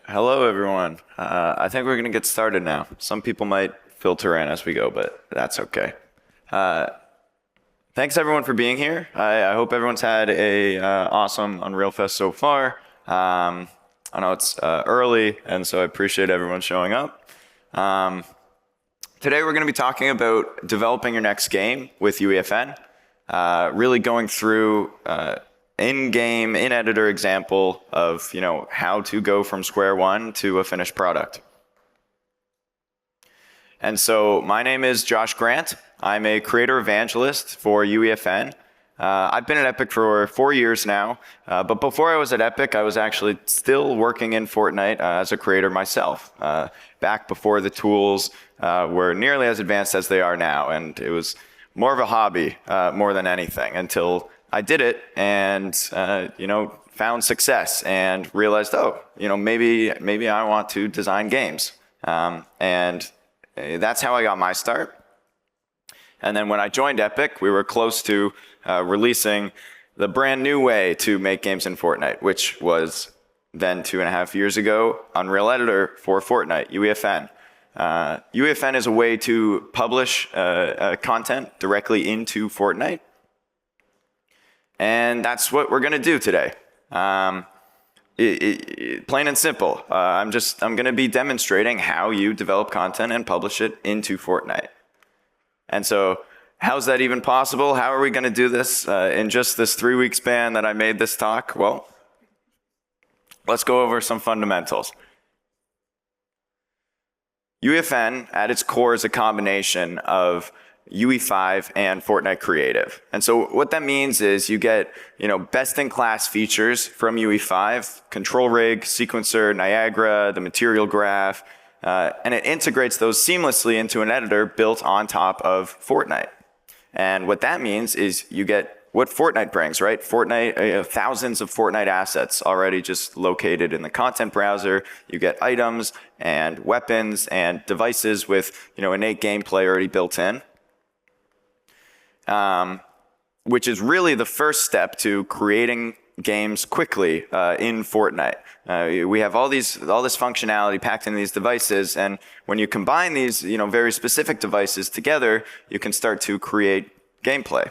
Hello, everyone. I think we're going to get started now. Some people might filter in as we go, but that's okay. Thanks, everyone, for being here. I hope everyone's had a awesome Unreal Fest so far. I know it's early, and so I appreciate everyone showing up. Today, we're going to be talking about developing your next game with UEFN, really going through in-game, in-editor example of how to go from square one to a finished product. And so my name is Josh Grant. I'm a creator evangelist for UEFN. I've been at Epic for 4 years now, but before I was at Epic, I was actually still working in Fortnite as a creator myself, back before the tools were nearly as advanced as they are now, and it was more of a hobby more than anything until I did it and found success and realized, maybe I want to design games, and that's how I got my start. And then when I joined Epic, we were close to releasing the brand new way to make games in Fortnite, which was then 2.5 years ago, Unreal Editor for Fortnite, UEFN. UEFN is a way to publish content directly into Fortnite. And that's what we're going to do today. Plain and simple. I'm going to be demonstrating how you develop content and publish it into Fortnite. And so, how's that even possible? How are we going to do this in just this 3-week span that I made this talk? Well, let's go over some fundamentals. UEFN, at its core, is a combination of UE5 and Fortnite Creative. And so what that means is you get, best-in-class features from UE5, control rig, sequencer, Niagara, the material graph, and it integrates those seamlessly into an editor built on top of Fortnite. And what that means is you get what Fortnite brings, right? Fortnite, thousands of Fortnite assets already just located in the content browser. You get items and weapons and devices with, innate gameplay already built in. Which is really the first step to creating games quickly in Fortnite. We have all this functionality packed into these devices, and when you combine these, very specific devices together, you can start to create gameplay.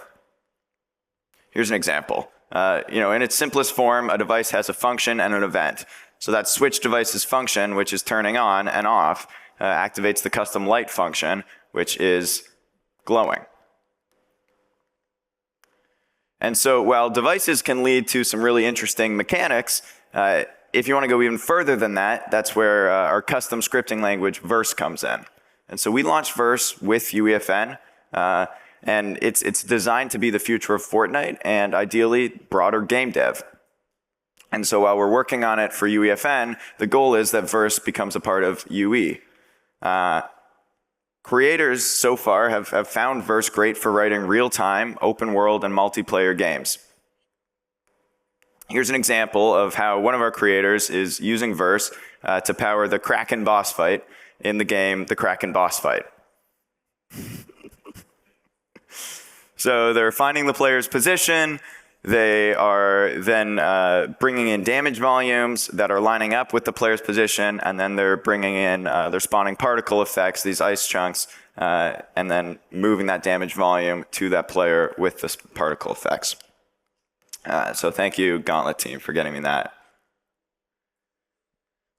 Here's an example. In its simplest form, a device has a function and an event. So that switch device's function, which is turning on and off, activates the custom light function, which is glowing. And so while devices can lead to some really interesting mechanics, if you want to go even further than that, that's where our custom scripting language Verse comes in. And so we launched Verse with UEFN, and it's designed to be the future of Fortnite and ideally broader game dev. And so while we're working on it for UEFN, the goal is that Verse becomes a part of UE. Creators so far have found Verse great for writing real-time, open-world, and multiplayer games. Here's an example of how one of our creators is using Verse to power the Kraken boss fight in the game, The Kraken Boss Fight. So they're finding the player's position. They are then bringing in damage volumes that are lining up with the player's position, and then they're bringing in, they're spawning particle effects, these ice chunks, and then moving that damage volume to that player with the particle effects. So thank you, Gauntlet team, for getting me that.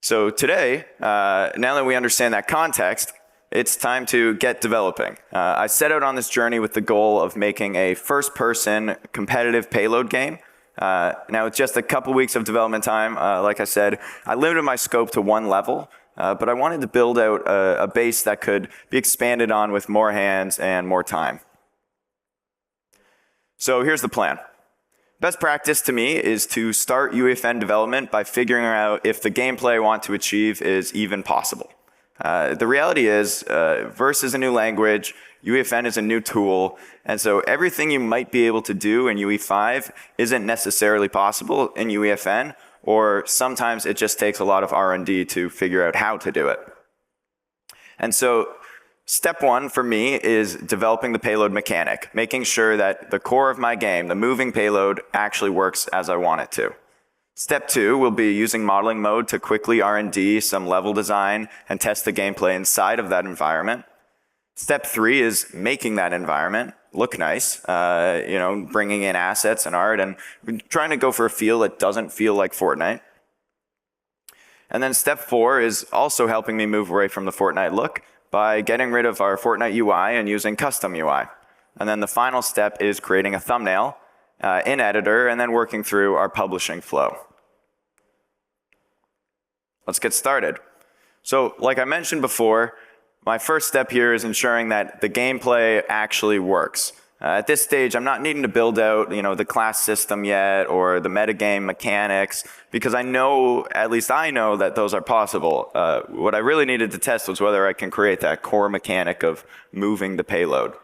So today, now that we understand that context, it's time to get developing. I set out on this journey with the goal of making a first-person competitive Payload game. Now, with just a couple weeks of development time, like I said, I limited my scope to 1 level, but I wanted to build out a base that could be expanded on with more hands and more time. So here's the plan. Best practice to me is to start UEFN development by figuring out if the gameplay I want to achieve is even possible. The reality is, Verse is a new language, UEFN is a new tool, and so everything you might be able to do in UE5 isn't necessarily possible in UEFN, or sometimes it just takes a lot of R&D to figure out how to do it. And so step 1 for me is developing the payload mechanic, making sure that the core of my game, the moving payload, actually works as I want it to. Step 2 will be using modeling mode to quickly R&D some level design and test the gameplay inside of that environment. Step 3 is making that environment look nice, bringing in assets and art and trying to go for a feel that doesn't feel like Fortnite. And then step 4 is also helping me move away from the Fortnite look by getting rid of our Fortnite UI and using custom UI. And then the final step is creating a thumbnail in editor and then working through our publishing flow. Let's get started. So like I mentioned before, my first step here is ensuring that the gameplay actually works. At this stage, I'm not needing to build out, the class system yet or the metagame mechanics because I know, at least I know that those are possible. What I really needed to test was whether I can create that core mechanic of moving the payload.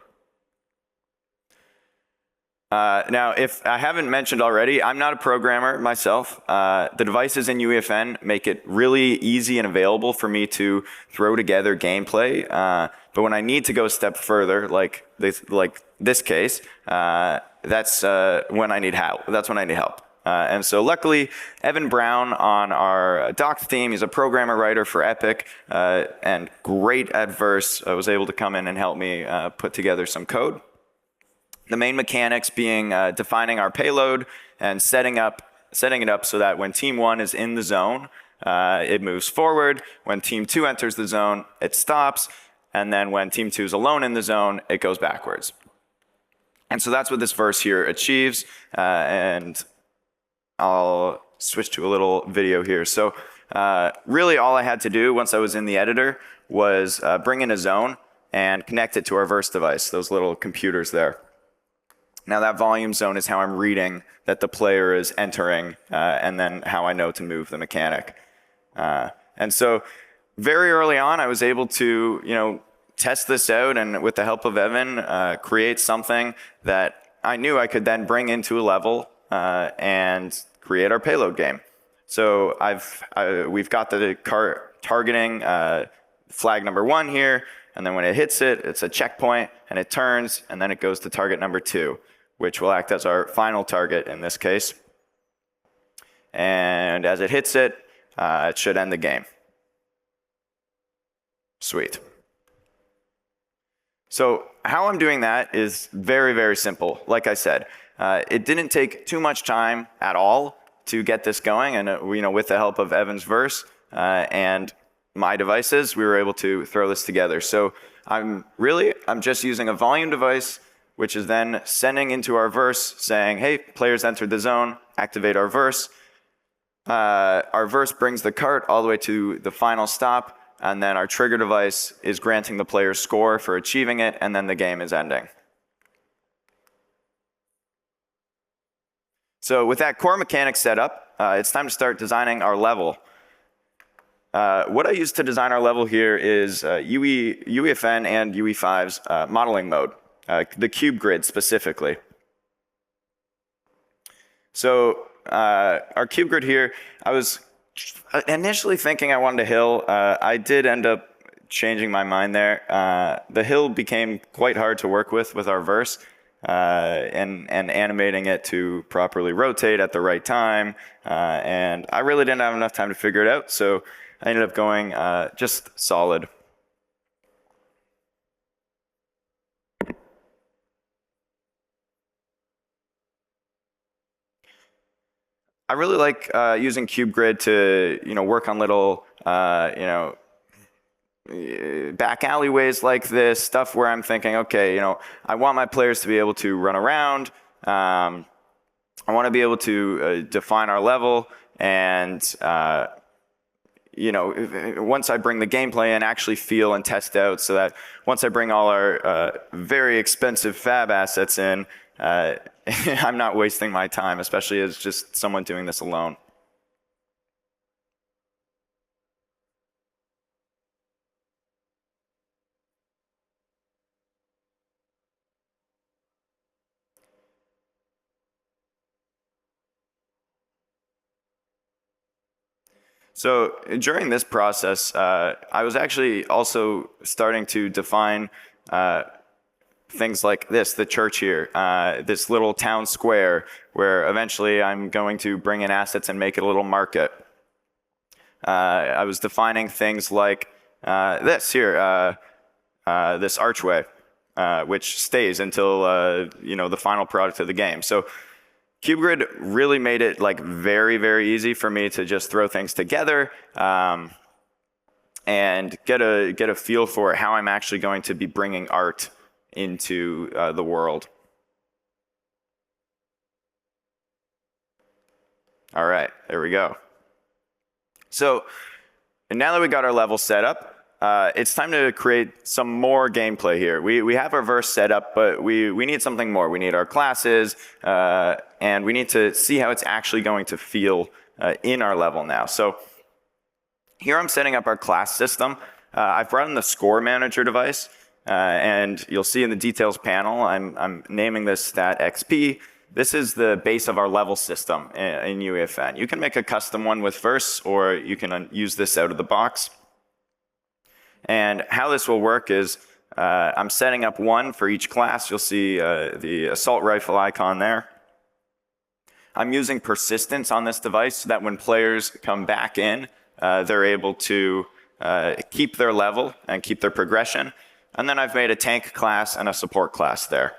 Now, if I haven't mentioned already, I'm not a programmer myself. The devices in UEFN make it really easy and available for me to throw together gameplay. But when I need to go a step further, like this case, that's when I need help. And so luckily, Evan Brown on our docs team, he's a programmer writer for Epic and great at Verse, was able to come in and help me put together some code. The main mechanics being defining our payload and setting it up so that when Team 1 is in the zone, it moves forward. When Team 2 enters the zone, it stops. And then when Team 2 is alone in the zone, it goes backwards. And so that's what this verse here achieves. And I'll switch to a little video here. So really all I had to do once I was in the editor was bring in a zone and connect it to our verse device, those little computers there. Now that volume zone is how I'm reading that the player is entering and then how I know to move the mechanic. And so very early on, I was able to, test this out and with the help of Evan, create something that I knew I could then bring into a level and create our payload game. So we've got the targeting flag number 1 here, and then when it hits it, it's a checkpoint and it turns and then it goes to target number 2. Which will act as our final target in this case. And as it hits it, it should end the game. Sweet. So how I'm doing that is very, very simple. Like I said, it didn't take too much time at all to get this going. And with the help of Evan's verse and my devices, we were able to throw this together. So I'm just using a volume device which is then sending into our verse saying, hey, players entered the zone, activate our verse. Our verse brings the cart all the way to the final stop, and then our trigger device is granting the player's score for achieving it, and then the game is ending. So with that core mechanic set up, it's time to start designing our level. What I use to design our level here is UEFN and UE5's modeling mode. The cube grid specifically. So our cube grid here, I was initially thinking I wanted a hill. I did end up changing my mind there. The hill became quite hard to work with our verse and animating it to properly rotate at the right time. And I really didn't have enough time to figure it out, so I ended up going just solid. I really like using CubeGrid to work on little back alleyways like this, stuff where I'm thinking, okay, I want my players to be able to run around. I want to be able to define our level, and once I bring the gameplay in, actually feel and test out, so that once I bring all our very expensive fab assets in, I'm not wasting my time, especially as just someone doing this alone. So during this process, I was actually also starting to define things like this, the church here, this little town square, where eventually I'm going to bring in assets and make it a little market. I was defining things like this here, this archway, which stays until the final product of the game. So KubeGrid really made it like very, very easy for me to just throw things together and get a feel for how I'm actually going to be bringing art into the world. All right, there we go. So now that we got our level set up, it's time to create some more gameplay here. We have our verse set up, but we need something more. We need our classes, and we need to see how it's actually going to feel in our level now. So here I'm setting up our class system. I've brought in the score manager device, and you'll see in the details panel, I'm naming this stat XP. This is the base of our level system in UEFN. You can make a custom one with verse, or you can use this out of the box. And how this will work is I'm setting up one for each class. You'll see the assault rifle icon there. I'm using persistence on this device so that when players come back in, they're able to keep their level and keep their progression. And then I've made a tank class and a support class there.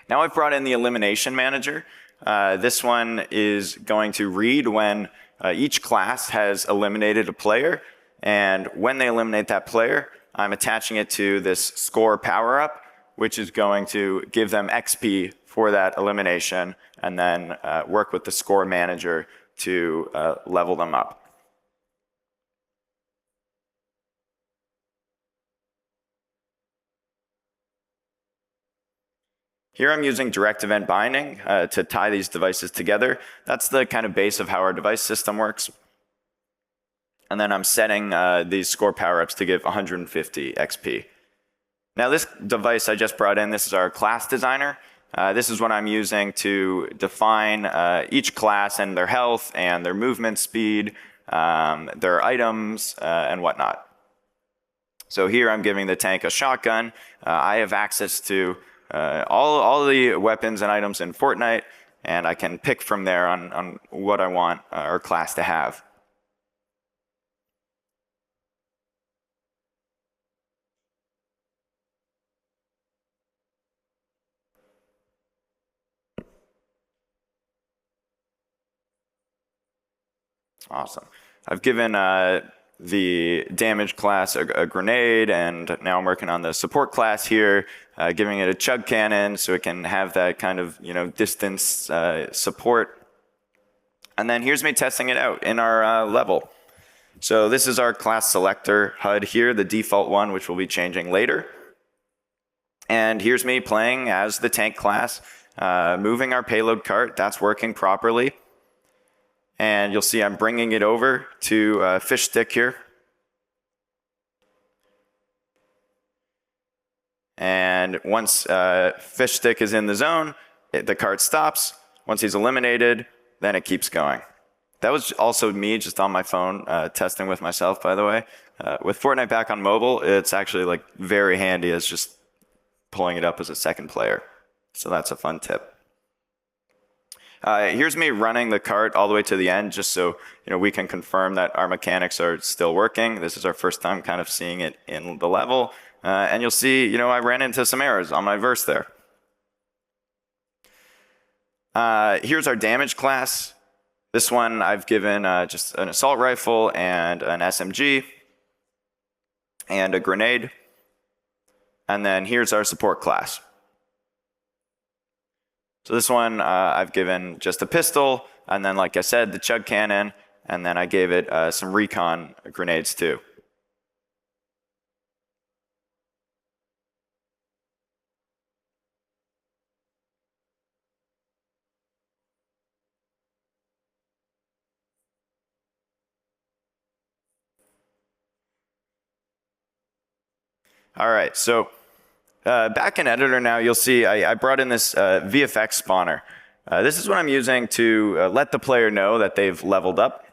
Now I've brought in the elimination manager. This one is going to read when each class has eliminated a player. And when they eliminate that player, I'm attaching it to this score power-up, which is going to give them XP for that elimination, and then work with the score manager to level them up. Here I'm using direct event binding to tie these devices together. That's the kind of base of how our device system works. And then I'm setting these score power-ups to give 150 XP. Now this device I just brought in, this is our class designer. This is what I'm using to define each class and their health and their movement speed, their items, and whatnot. So here I'm giving the tank a shotgun. I have access to all the weapons and items in Fortnite, and I can pick from there on what I want our class to have. Awesome. I've given the damage class a grenade, and now I'm working on the support class here, giving it a chug cannon so it can have that kind of distance support. And then here's me testing it out in our level. So this is our class selector HUD here, the default one, which we'll be changing later. And here's me playing as the tank class, moving our payload cart. That's working properly. And you'll see I'm bringing it over to fish stick here. And once fish stick is in the zone, the cart stops. Once he's eliminated, then it keeps going. That was also me just on my phone testing with myself, by the way. With Fortnite back on mobile, it's actually like very handy as just pulling it up as a second player. So that's a fun tip. Here's me running the cart all the way to the end, just so we can confirm that our mechanics are still working. This is our first time kind of seeing it in the level, and you'll see, I ran into some errors on my verse there. Here's our damage class. This one I've given just an assault rifle and an SMG and a grenade, and then here's our support class. So this one I've given just a pistol, and then like I said, the chug cannon, and then I gave it some recon grenades too. All right, so back in editor now, you'll see I brought in this VFX spawner. This is what I'm using to let the player know that they've leveled up.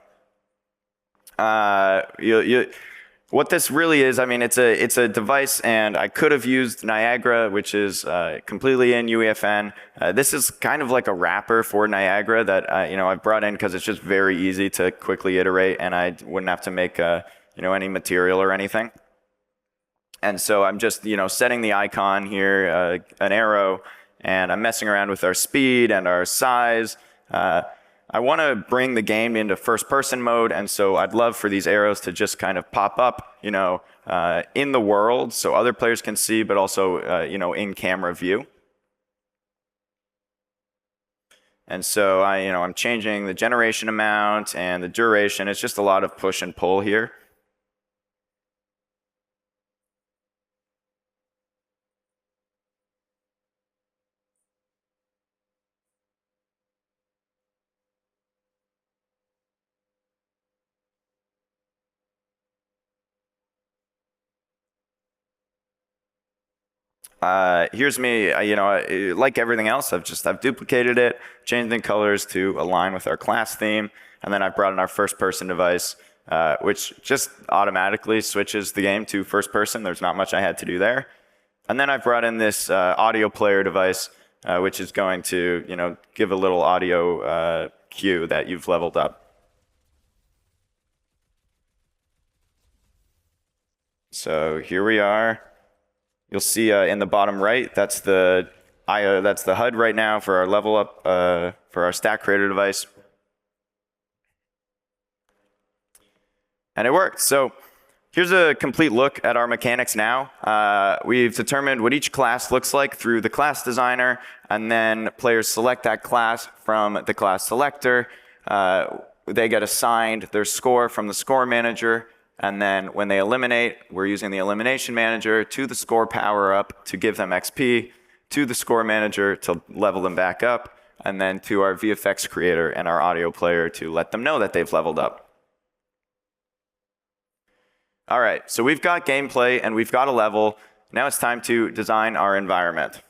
What this really is, I mean, it's a device, and I could have used Niagara, which is completely in UEFN. This is kind of like a wrapper for Niagara that I've brought in because it's just very easy to quickly iterate, and I wouldn't have to make any material or anything. And so I'm just setting the icon here, an arrow, and I'm messing around with our speed and our size. I want to bring the game into first-person mode, and so I'd love for these arrows to just kind of pop up, in the world, so other players can see, but also, in camera view. And so I'm changing the generation amount and the duration. It's just a lot of push and pull here. Here's me, like everything else, I've duplicated it, changed the colors to align with our class theme, and then I've brought in our first-person device, which just automatically switches the game to first-person. There's not much I had to do there. And then I've brought in this audio player device, which is going to, give a little audio cue that you've leveled up. So here we are. You'll see in the bottom right, that's the HUD right now for our level up, for our stack creator device. And it worked. So here's a complete look at our mechanics now. We've determined what each class looks like through the class designer, and then players select that class from the class selector. They get assigned their score from the score manager. And then when they eliminate, we're using the elimination manager to the score power up to give them XP, to the score manager to level them back up, and then to our VFX creator and our audio player to let them know that they've leveled up. All right, so we've got gameplay and we've got a level. Now it's time to design our environment.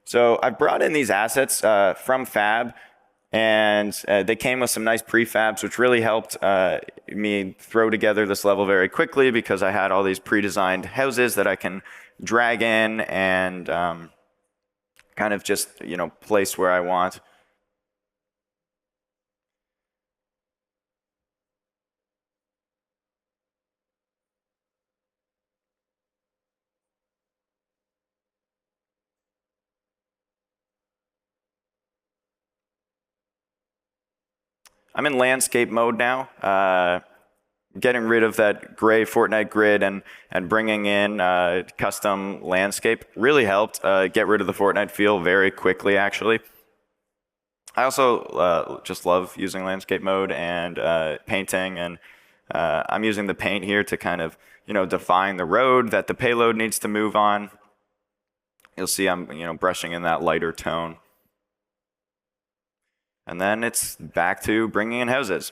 So I've brought in these assets from Fab, and they came with some nice prefabs, which really helped me throw together this level very quickly because I had all these pre-designed houses that I can drag in and kind of just place where I want. I'm in landscape mode now, getting rid of that gray Fortnite grid and bringing in custom landscape really helped get rid of the Fortnite feel very quickly, actually. I also just love using landscape mode and painting, and I'm using the paint here to kind of define the road that the payload needs to move on. You'll see I'm brushing in that lighter tone. And then it's back to bringing in houses.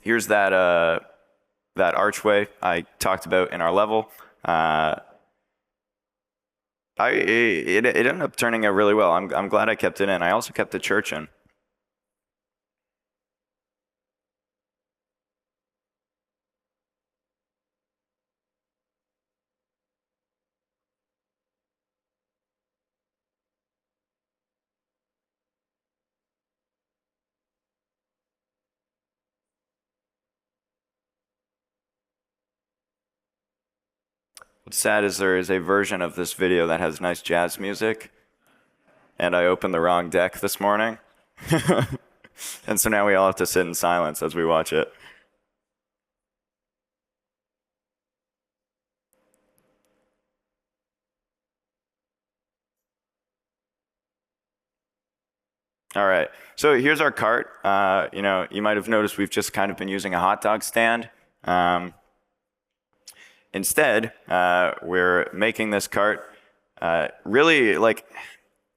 Here's that archway I talked about in our level. It ended up turning out really well. I'm glad I kept it in. I also kept the church in. What's sad is there is a version of this video that has nice jazz music, and I opened the wrong deck this morning. And so now we all have to sit in silence as we watch it. All right. So here's our cart. You might have noticed we've just kind of been using a hot dog stand. Instead, we're making this cart really like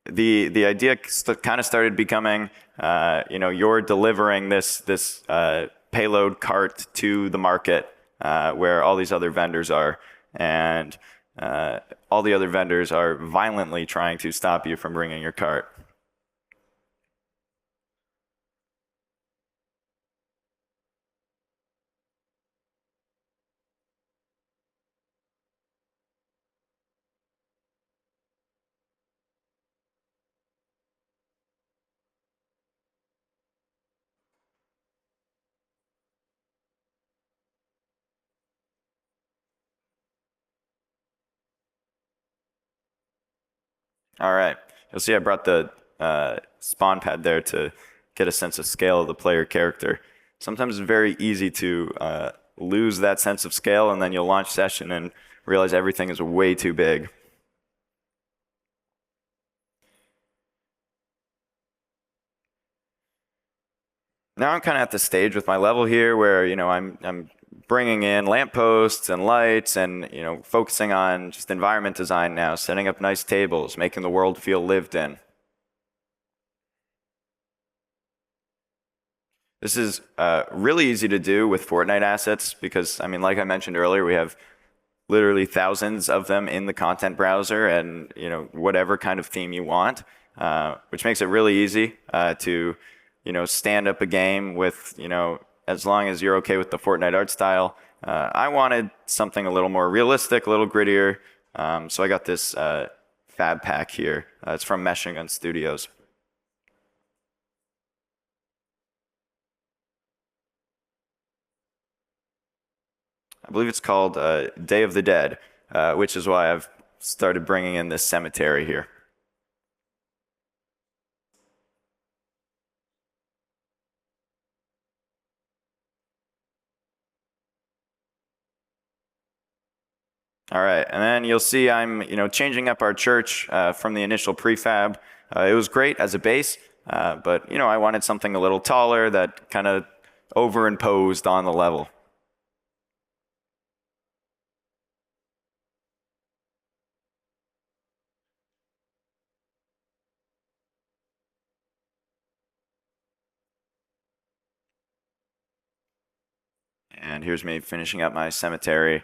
the idea kind of started becoming, you're delivering this payload cart to the market where all these other vendors are, and all the other vendors are violently trying to stop you from bringing your cart. All right. You'll see I brought the spawn pad there to get a sense of scale of the player character. Sometimes it's very easy to lose that sense of scale, and then you'll launch session and realize everything is way too big. Now I'm kind of at the stage with my level here where I'm bringing in lampposts and lights and focusing on just environment design now, setting up nice tables, making the world feel lived in. This is really easy to do with Fortnite assets because, like I mentioned earlier, we have literally thousands of them in the content browser, and whatever kind of theme you want, which makes it really easy to stand up a game with as long as you're okay with the Fortnite art style. I wanted something a little more realistic, a little grittier, so I got this fab pack here. It's from Machine Gun Studios. I believe it's called Day of the Dead, which is why I've started bringing in this cemetery here. All right, and then you'll see I'm changing up our church from the initial prefab. It was great as a base, but I wanted something a little taller that kind of overimposed on the level. And here's me finishing up my cemetery,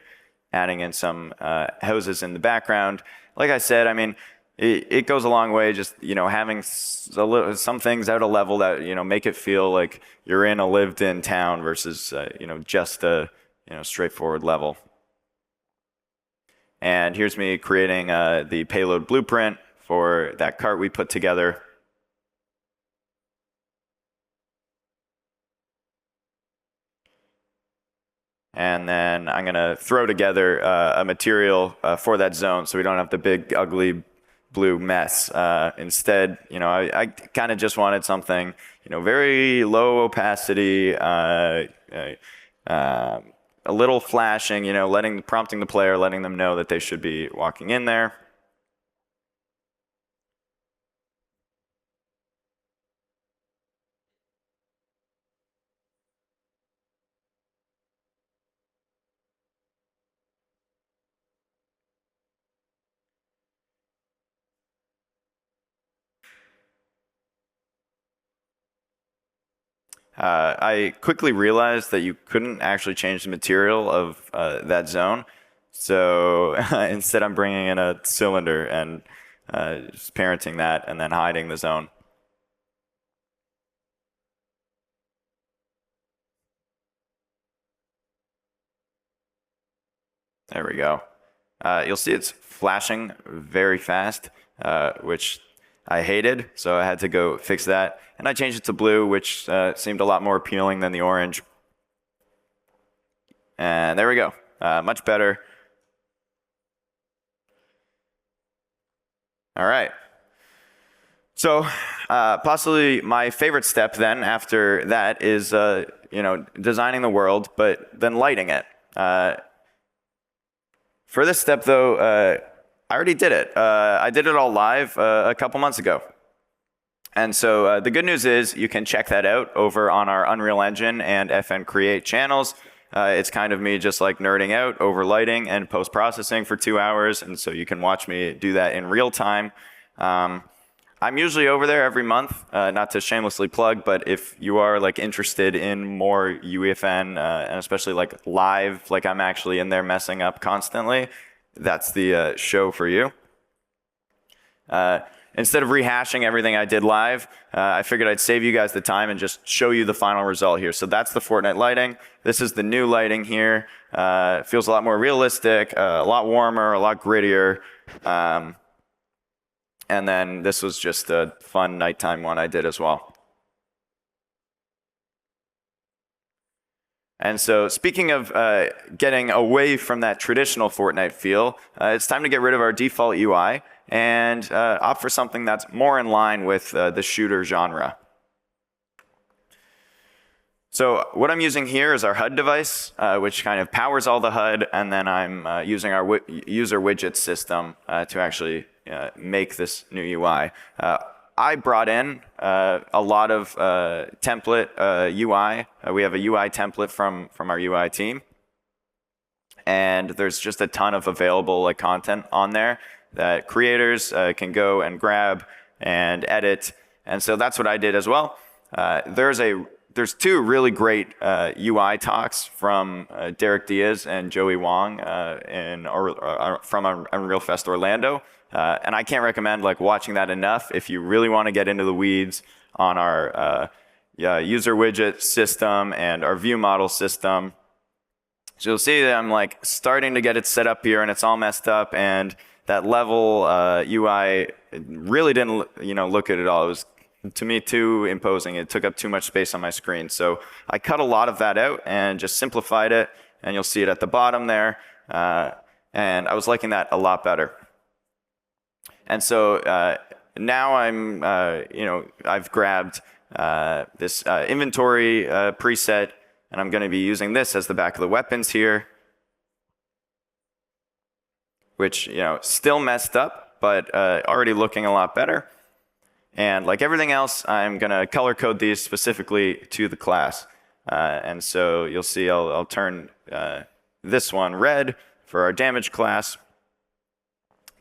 adding in some houses in the background. Like I said, it goes a long way just having some things out of level that make it feel like you're in a lived-in town versus just a straightforward level. And here's me creating the payload blueprint for that cart we put together. And then I'm going to throw together a material for that zone so we don't have the big, ugly blue mess. Instead, I kind of just wanted something, very low opacity, a little flashing, prompting the player, letting them know that they should be walking in there. I quickly realized that you couldn't actually change the material of that zone. So instead, I'm bringing in a cylinder and just parenting that and then hiding the zone. There we go. You'll see it's flashing very fast, which I hated, so I had to go fix that. And I changed it to blue, which seemed a lot more appealing than the orange. And there we go. Much better. All right. So possibly my favorite step then after that is designing the world, but then lighting it. For this step though, I already did it. I did it all live a couple months ago. And so the good news is you can check that out over on our Unreal Engine and FN Create channels. It's kind of me just like nerding out over lighting and post-processing for 2 hours, and so you can watch me do that in real time. I'm usually over there every month, not to shamelessly plug, but if you are like interested in more UEFN, and especially like live, like I'm actually in there messing up constantly, that's the show for you. Instead of rehashing everything I did live, I figured I'd save you guys the time and just show you the final result here. So that's the Fortnite lighting. This is the new lighting here. It feels a lot more realistic, a lot warmer, a lot grittier. And then this was just a fun nighttime one I did as well. And so speaking of getting away from that traditional Fortnite feel, it's time to get rid of our default UI and opt for something that's more in line with the shooter genre. So what I'm using here is our HUD device, which kind of powers all the HUD, and then I'm using our user widget system to actually make this new UI. I brought in a lot of template UI. We have a UI template from our UI team, and there's just a ton of available like content on there that creators can go and grab and edit. And so that's what I did as well. There's two really great UI talks from Derek Diaz and Joey Wong from Unreal Fest Orlando. And I can't recommend like watching that enough if you really want to get into the weeds on our user widget system and our view model system. So you'll see that I'm like starting to get it set up here and it's all messed up, and that level UI really didn't look good at all. It was, to me, too imposing. It took up too much space on my screen. So I cut a lot of that out and just simplified it, and you'll see it at the bottom there. And I was liking that a lot better. And so now I've grabbed this inventory preset, and I'm going to be using this as the back of the weapons here, which still messed up, but already looking a lot better. And like everything else, I'm going to color code these specifically to the class. And so you'll see I'll turn this one red for our damage class.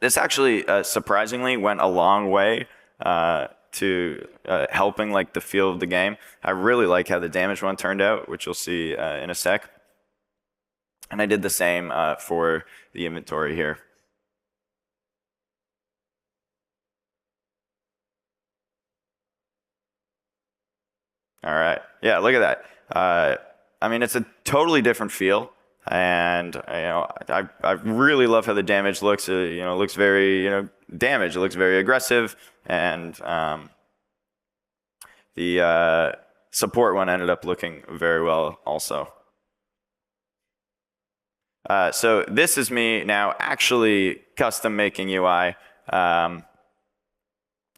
This actually surprisingly went a long way to helping like the feel of the game. I really like how the damage one turned out, which you'll see in a sec. And I did the same for the inventory here. All right, yeah, look at that. I mean, it's a totally different feel, and I really love how the damage looks. It looks very damage. It looks very aggressive, and the support one ended up looking very well also. So this is me now actually custom making UI.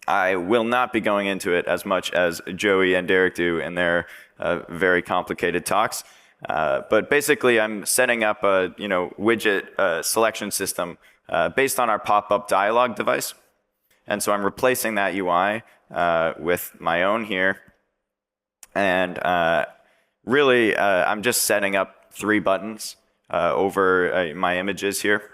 I will not be going into it as much as Joey and Derek do in their very complicated talks. But basically, I'm setting up a widget selection system based on our pop-up dialog device. And so I'm replacing that UI with my own here. And really, I'm just setting up 3 buttons over my images here.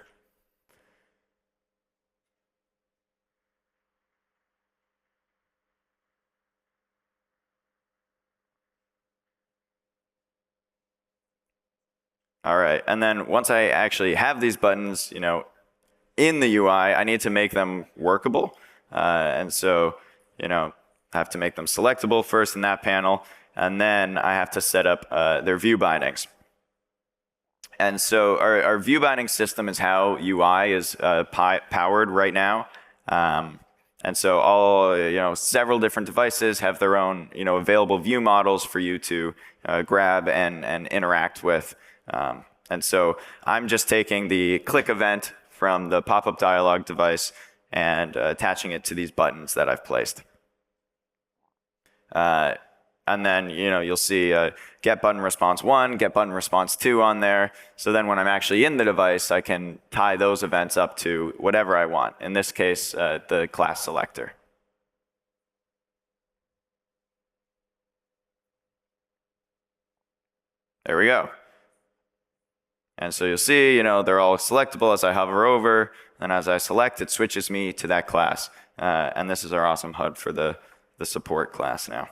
All right, and then once I actually have these buttons, in the UI, I need to make them workable. And so, I have to make them selectable first in that panel, and then I have to set up their view bindings. And so our view binding system is how UI is powered right now. And so all, several different devices have their own, available view models for you to grab and interact with. And so I'm just taking the click event from the pop-up dialog device and attaching it to these buttons that I've placed. And then, you'll see get button response 1, get button response 2 on there. So then when I'm actually in the device, I can tie those events up to whatever I want. In this case, the class selector. There we go. And so you'll see, they're all selectable as I hover over, and as I select, it switches me to that class. And this is our awesome HUD for the support class now.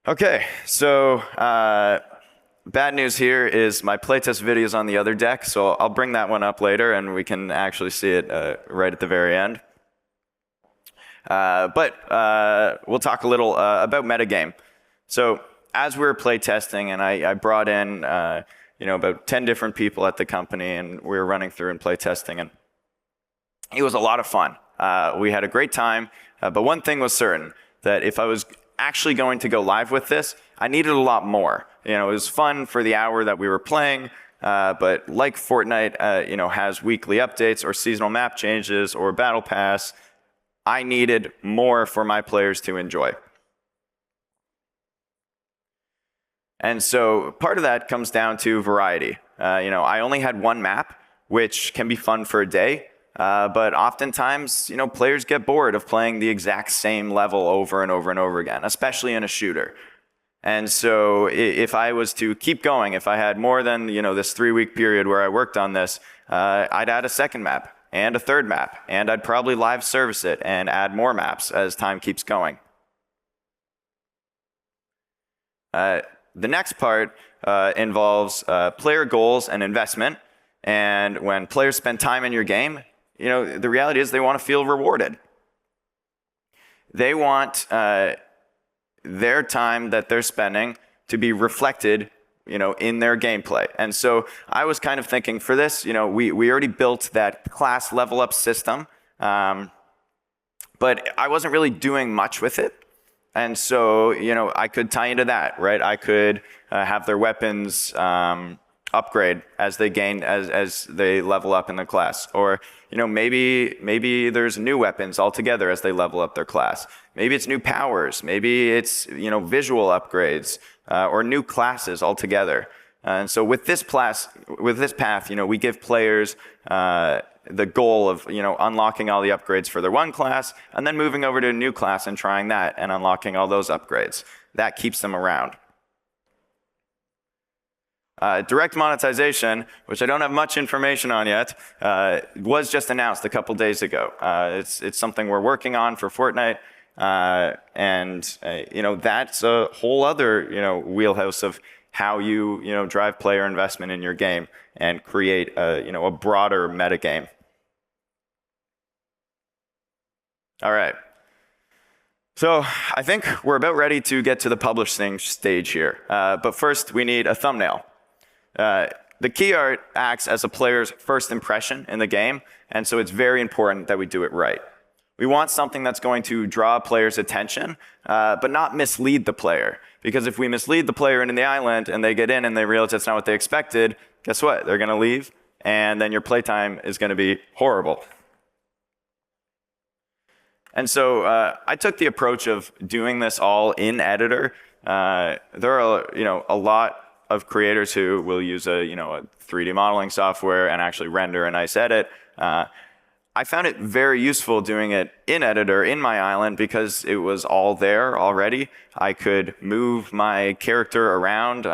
Okay, so bad news here is my playtest video is on the other deck, so I'll bring that one up later, and we can actually see it right at the very end. But we'll talk a little about Metagame. So as we were playtesting, and I brought in about 10 different people at the company, and we were running through and playtesting, and it was a lot of fun. We had a great time, but one thing was certain, that if I was actually going to go live with this, I needed a lot more. It was fun for the hour that we were playing, but like Fortnite, has weekly updates or seasonal map changes or battle pass, I needed more for my players to enjoy. And so part of that comes down to variety. I only had one map, which can be fun for a day, but oftentimes, players get bored of playing the exact same level over and over and over again, especially in a shooter. And so if I was to keep going, if I had more than this 3-week period where I worked on this, I'd add a second map and a third map, and I'd probably live service it and add more maps as time keeps going. The next part involves player goals and investment. And when players spend time in your game, the reality is they want to feel rewarded. They want their time that they're spending to be reflected in their gameplay. And so I was kind of thinking for this, we already built that class level up system, but I wasn't really doing much with it. And so, I could tie into that, right? I could have their weapons upgrade as they gain, as they level up in the class. Or, maybe there's new weapons altogether as they level up their class. Maybe it's new powers. Maybe it's, visual upgrades or new classes altogether. And so with this path, we give players the goal of unlocking all the upgrades for their one class, and then moving over to a new class and trying that and unlocking all those upgrades. That keeps them around. Direct monetization, which I don't have much information on yet, was just announced a couple days ago. It's something we're working on for Fortnite, and that's a whole other wheelhouse of how you drive player investment in your game and create a broader metagame. All right. So I think we're about ready to get to the publishing stage here. But first, we need a thumbnail. The key art acts as a player's first impression in the game, and so it's very important that we do it right. We want something that's going to draw players' attention, but not mislead the player. Because if we mislead the player into the island and they get in and they realize that's not what they expected, guess what? They're going to leave, and then your playtime is going to be horrible. And so I took the approach of doing this all in editor. There are a lot of creators who will use a 3D modeling software and actually render a nice edit. I found it very useful doing it in editor in my island because it was all there already. I could move my character around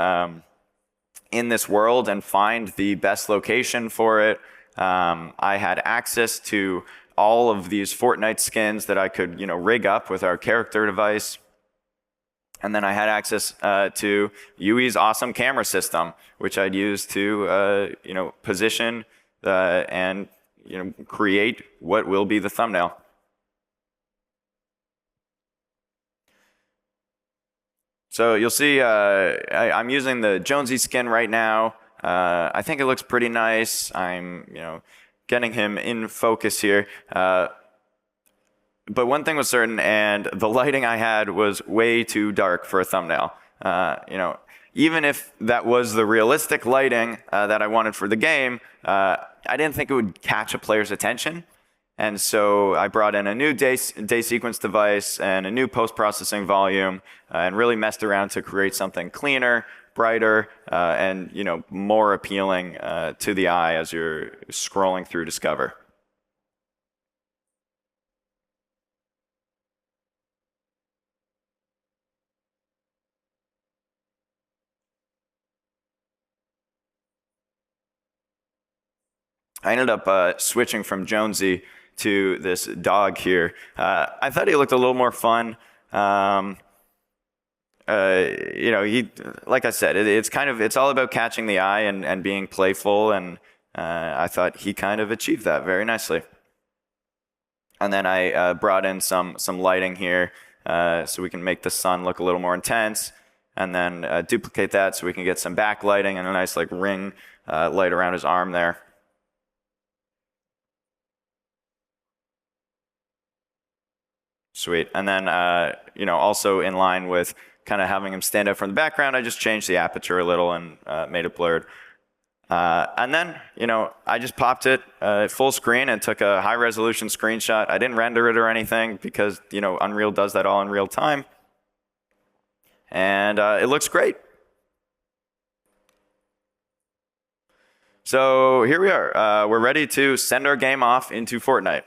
in this world and find the best location for it. I had access to all of these Fortnite skins that I could rig up with our character device. And then I had access to UE's awesome camera system, which I'd use to position and create what will be the thumbnail. So you'll see I'm using the Jonesy skin right now. I think it looks pretty nice. I'm getting him in focus here. But one thing was certain, and the lighting I had was way too dark for a thumbnail. Even if that was the realistic lighting that I wanted for the game, I didn't think it would catch a player's attention. And so I brought in a new day sequence device and a new post-processing volume and really messed around to create something cleaner, brighter, and more appealing to the eye as you're scrolling through Discover. I ended up switching from Jonesy to this dog here. I thought he looked a little more fun. He, like I said, it's all about catching the eye and being playful, and I thought he kind of achieved that very nicely. And then I brought in some lighting here so we can make the sun look a little more intense, and then duplicate that so we can get some backlighting and a nice like ring light around his arm there. Sweet. And then, also in line with kind of having him stand out from the background, I just changed the aperture a little and made it blurred. And then, I just popped it full screen and took a high resolution screenshot. I didn't render it or anything because, Unreal does that all in real time. And it looks great. So here we are. We're ready to send our game off into Fortnite.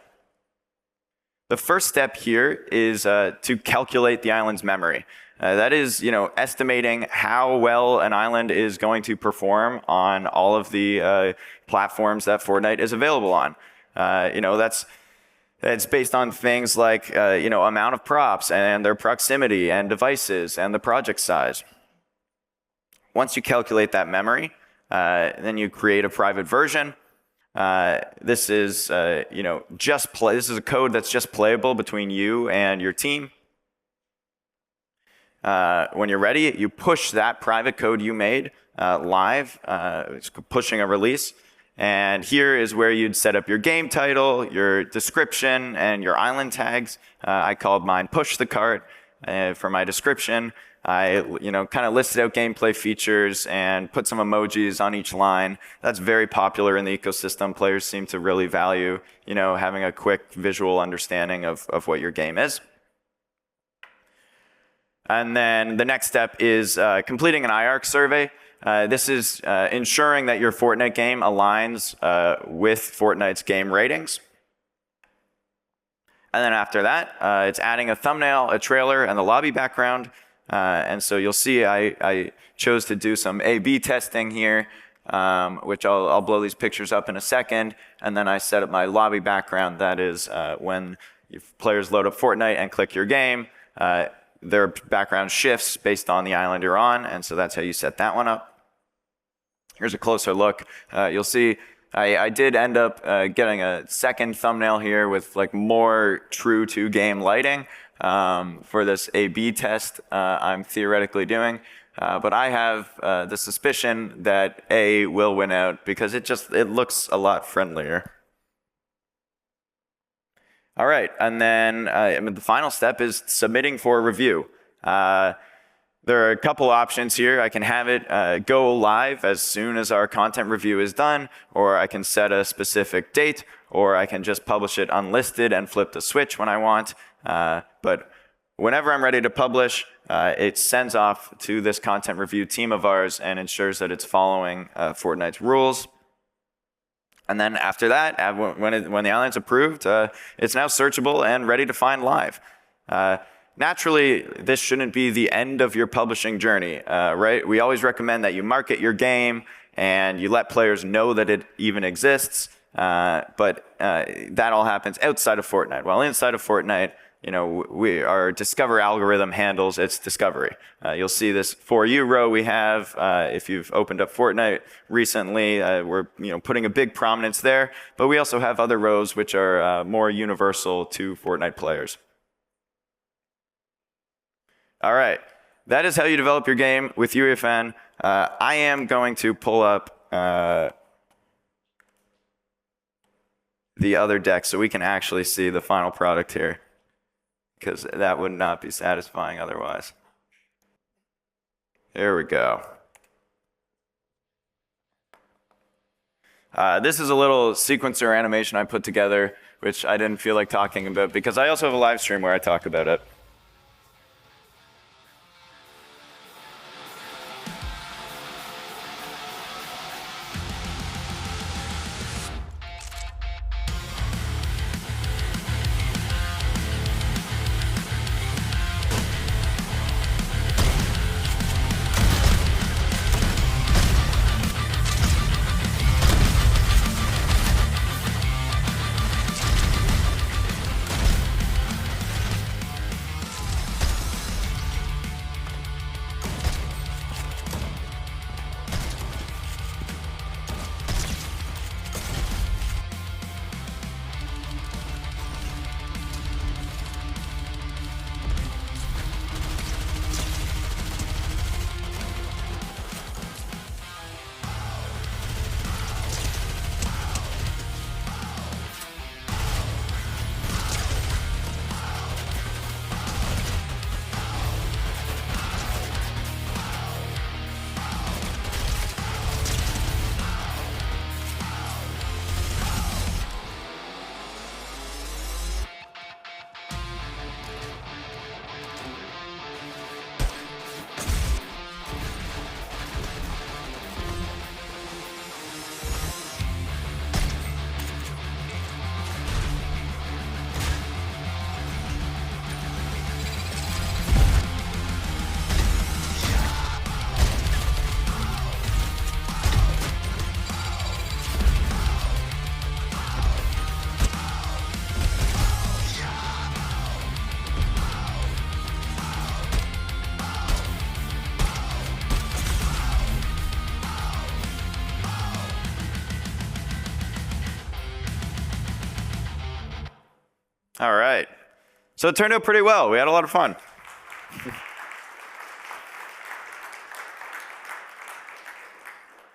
The first step here is to calculate the island's memory. That is, estimating how well an island is going to perform on all of the platforms that Fortnite is available on. That's based on things like, amount of props and their proximity and devices and the project size. Once you calculate that memory, then you create a private version. This is, this is a code that's just playable between you and your team. When you're ready, you push that private code you made live, pushing a release. And here is where you'd set up your game title, your description, and your island tags. I called mine Push the Cart for my description. I, kind of listed out gameplay features and put some emojis on each line. That's very popular in the ecosystem. Players seem to really value, having a quick visual understanding of what your game is. And then the next step is completing an IARC survey. This is ensuring that your Fortnite game aligns with Fortnite's game ratings. And then after that, it's adding a thumbnail, a trailer, and the lobby background. And so you'll see I chose to do some A/B testing here, which I'll blow these pictures up in a second. And then I set up my lobby background. That is when players load up Fortnite and click your game, their background shifts based on the island you're on. And so that's how you set that one up. Here's a closer look. You'll see I did end up getting a second thumbnail here with like more true to game lighting. For this A/B test I'm theoretically doing. But I have the suspicion that A will win out because it looks a lot friendlier. All right, and then the final step is submitting for review. There are a couple options here. I can have it go live as soon as our content review is done, or I can set a specific date, or I can just publish it unlisted and flip the switch when I want. But whenever I'm ready to publish, it sends off to this content review team of ours and ensures that it's following Fortnite's rules. And then after that, when the island's approved, it's now searchable and ready to find live. Naturally, this shouldn't be the end of your publishing journey, right? We always recommend that you market your game and you let players know that it even exists. But that all happens outside of Fortnite. While inside of Fortnite, our discover algorithm handles its discovery. You'll see this For You row we have. If you've opened up Fortnite recently, we're putting a big prominence there. But we also have other rows which are more universal to Fortnite players. All right, that is how you develop your game with UEFN. I am going to pull up the other deck so we can actually see the final product here, because that would not be satisfying otherwise. There we go. This is a little sequencer animation I put together, which I didn't feel like talking about because I also have a live stream where I talk about it. All right. So it turned out pretty well. We had a lot of fun.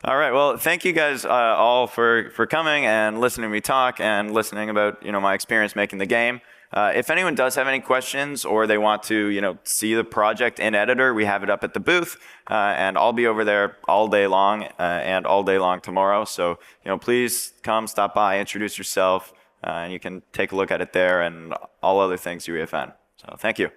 All right. Well, thank you guys all for coming and listening to me talk and listening about my experience making the game. If anyone does have any questions or they want to see the project in editor, we have it up at the booth, and I'll be over there all day long and all day long tomorrow. So please come, stop by, introduce yourself, and you can take a look at it there and all other things UEFN. So thank you.